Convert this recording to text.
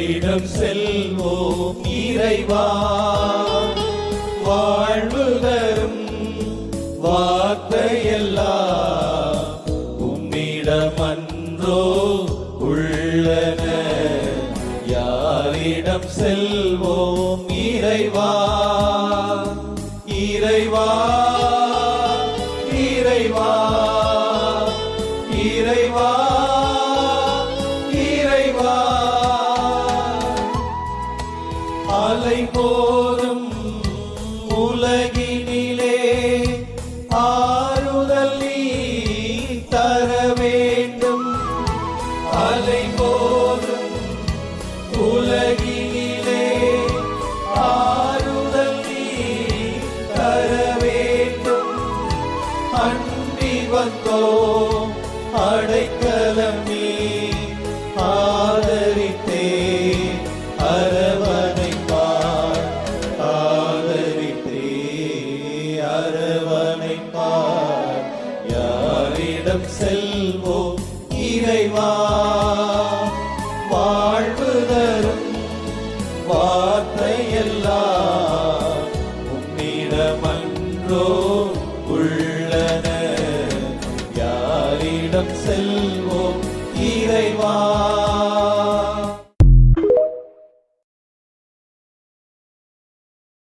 யாரிடம் செல்வோம் இறைவா? வாழ்வு தரும் வார்த்தையெல்லாம் உம்மிடமன்றோ உள்ளன. யாரிடம் செல்வோம் இறைவா? இறைவா இறைவா இறைவா இறைவா. அலை போதும் உலகினிலே ஆறுதல் நீ தர வேண்டும். அலை போதும் உலகினிலே ஆறுதல் நீ தர வேண்டும். அண்டி வந்தோம் அடைக்கலம் நீ ஆதரித்தே அரவணைப்பார். ஆதரித்தே அரவணைப்பார். யாரிடம் செல்வோம் இறைவா? வாழ்வு தரும் வார்த்தையெல்லாம் உம்மிடமன்றோ உள்ளன. யாரிடம் செல்வோம் இறைவா?